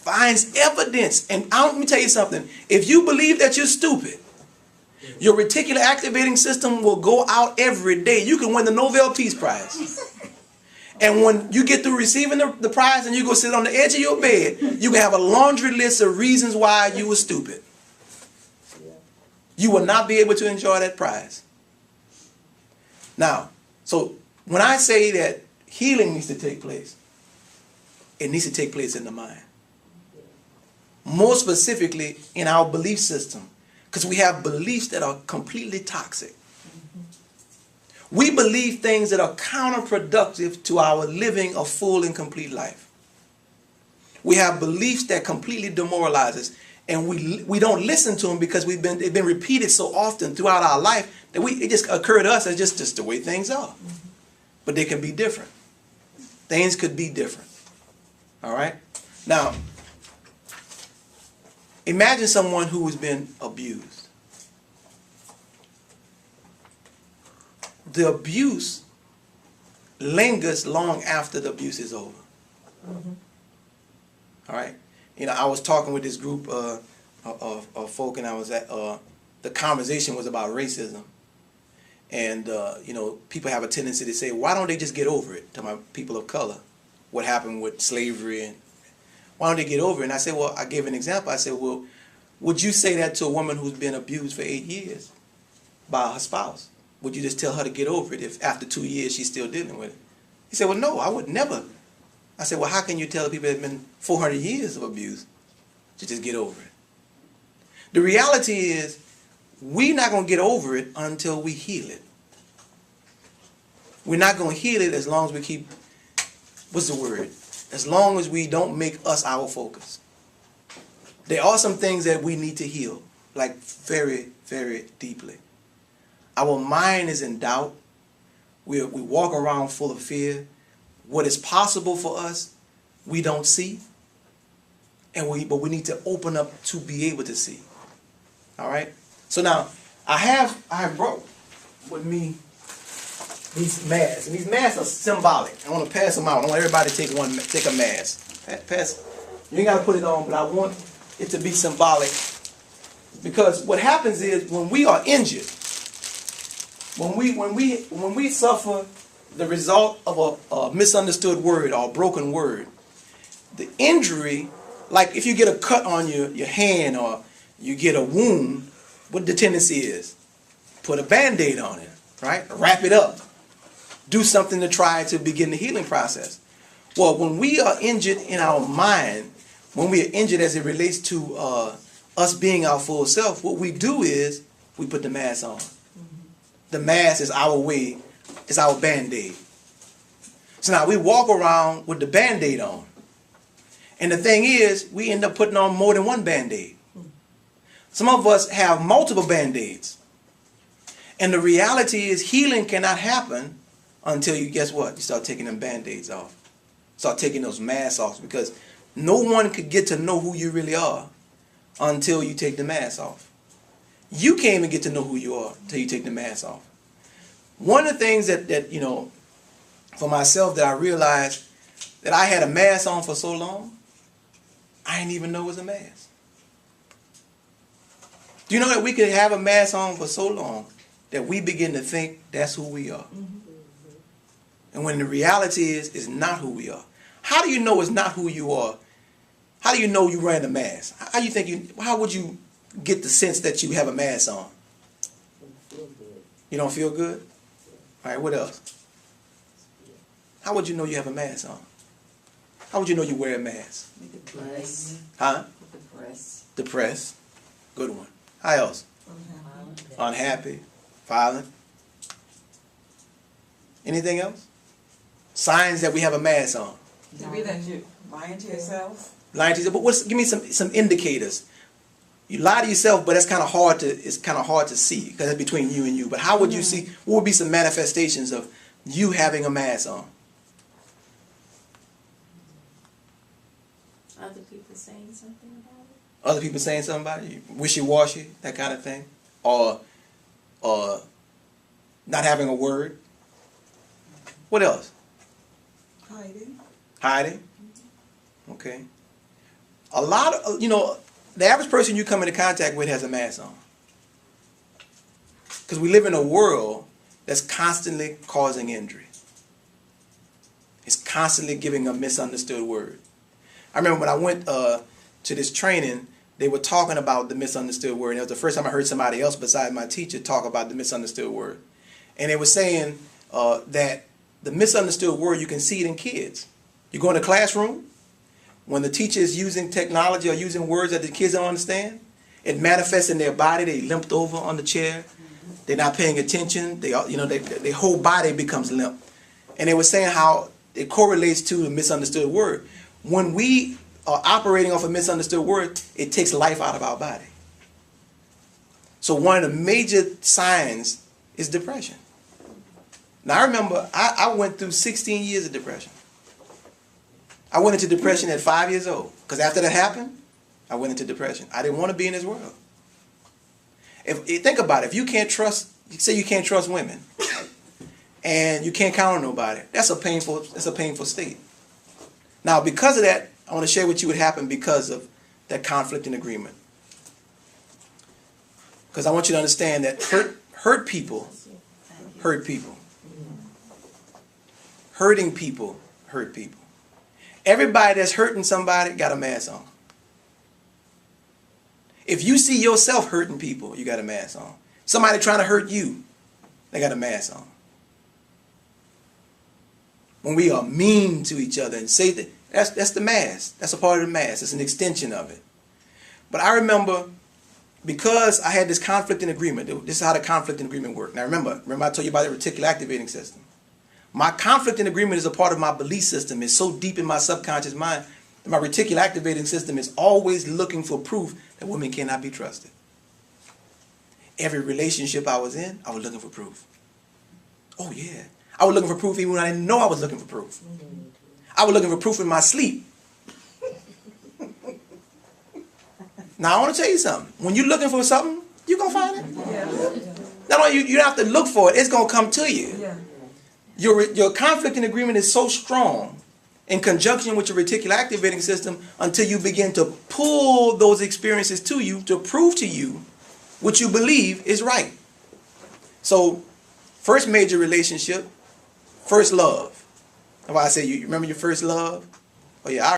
finds evidence. And let me tell you something. If you believe that you're stupid, your reticular activating system will go out every day. You can win the Nobel Peace Prize. And when you get through receiving the prize and you go sit on the edge of your bed, you can have a laundry list of reasons why you were stupid. You will not be able to enjoy that prize. Now, so when I say that healing needs to take place, it needs to take place in the mind. More specifically in our belief system. Because we have beliefs that are completely toxic. We believe things that are counterproductive to our living a full and complete life. We have beliefs that completely demoralize us. And we don't listen to them because they've been repeated so often throughout our life that it just occurred to us as just the way things are. But they can be different. Things could be different. All right? Now, imagine someone who has been abused. The abuse lingers long after the abuse is over. All right? You know, I was talking with this group of folk, and I was at the conversation was about racism, and you know, people have a tendency to say, "Why don't they just get over it?" To my people of color, what happened with slavery, and why don't they get over it? And I said, well, I gave an example. I said, well, would you say that to a woman who's been abused for 8 years by her spouse? Would you just tell her to get over it if after 2 years she's still dealing with it? He said, well, no, I would never. I said, well, how can you tell people that have been 400 years of abuse to just get over it? The reality is, we're not going to get over it until we heal it. We're not going to heal it as long as we keep, what's the word? As long as we don't make us our focus. There are some things that we need to heal, like very, very deeply. Our mind is in doubt. We walk around full of fear. What is possible for us, we don't see. But we need to open up to be able to see. All right? So now, I have brought with me these masks. And these masks are symbolic. I want to pass them out. I want everybody to take a mask. Pass. You ain't got to put it on, but I want it to be symbolic. Because what happens is when we are injured, when we suffer the result of a misunderstood word or a broken word, the injury, like if you get a cut on your hand or you get a wound, what the tendency is? Put a Band-Aid on it, right? Wrap it up. Do something to try to begin the healing process. Well, when we are injured in our mind, when we are injured as it relates to us being our full self, what we do is we put the mask on. The mask is our way, it's our Band-Aid. So now we walk around with the Band-Aid on. And the thing is, we end up putting on more than one Band-Aid. Some of us have multiple Band-Aids. And the reality is healing cannot happen until you, guess what? You start taking them Band-Aids off. Start taking those masks off, because no one could get to know who you really are until you take the mask off. You can't even get to know who you are until you take the mask off. One of the things that you know, for myself, that I realized that I had a mask on for so long, I didn't even know it was a mask. Do you know that we could have a mask on for so long that we begin to think that's who we are? And when the reality is, it's not who we are. How do you know it's not who you are? How do you know you're wearing a mask? How would you get the sense that you have a mask on? You don't feel good? All right, what else? How would you know you have a mask on? How would you know you wear a mask? Depressed. Huh? Depressed. Depressed. Good one. How else? Unhappy. Violent. Anything else? Signs that we have a mask on. To be that you lying to yourself. Lying to yourself. But give me some indicators. You lie to yourself, but it's kind of hard to see because it's between you and you. But how would you see? What would be some manifestations of you having a mask on? Other people saying something about it. Other people saying something about it? Wishy-washy, that kind of thing? Or not having a word? What else? Hiding. Hiding? Okay. A lot of, the average person you come into contact with has a mask on. Because we live in a world that's constantly causing injury. It's constantly giving a misunderstood word. I remember when I went to this training, they were talking about the misunderstood word. And it was the first time I heard somebody else besides my teacher talk about the misunderstood word. And they were saying that the misunderstood word, you can see it in kids. You go in a classroom, when the teacher is using technology or using words that the kids don't understand, it manifests in their body. They limped over on the chair. They're not paying attention. Their whole body becomes limp. And they were saying how it correlates to the misunderstood word. When we are operating off a misunderstood word, it takes life out of our body. So one of the major signs is depression. Now I remember I went through 16 years of depression. I went into depression at 5 years old. Because after that happened, I went into depression. I didn't want to be in this world. Think about it. If you can't trust, say you can't trust women, and you can't count on nobody, that's a painful state. Now, because of that, I want to share with you what happened because of that conflict and agreement. Because I want you to understand that hurt people hurt people. Hurting people hurt people. Everybody that's hurting somebody got a mask on. If you see yourself hurting people, you got a mask on. Somebody trying to hurt you, they got a mask on. When we are mean to each other and say that, that's the mask. That's a part of the mask. It's an extension of it. But I remember, because I had this conflict and agreement, this is how the conflict and agreement worked. Now remember I told you about the reticular activating system. My conflict and agreement is a part of my belief system. It's so deep in my subconscious mind that my reticular activating system is always looking for proof that women cannot be trusted. Every relationship I was in, I was looking for proof. Oh yeah. I was looking for proof even when I didn't know I was looking for proof. I was looking for proof in my sleep. Now I want to tell you something. When you're looking for something, you're going to find it. Yeah. Not only you don't have to look for it, it's going to come to you. Yeah. Your conflict and agreement is so strong in conjunction with your reticular activating system until you begin to pull those experiences to you to prove to you what you believe is right. So, first major relationship, first love. That's why I say, you remember your first love? Oh yeah,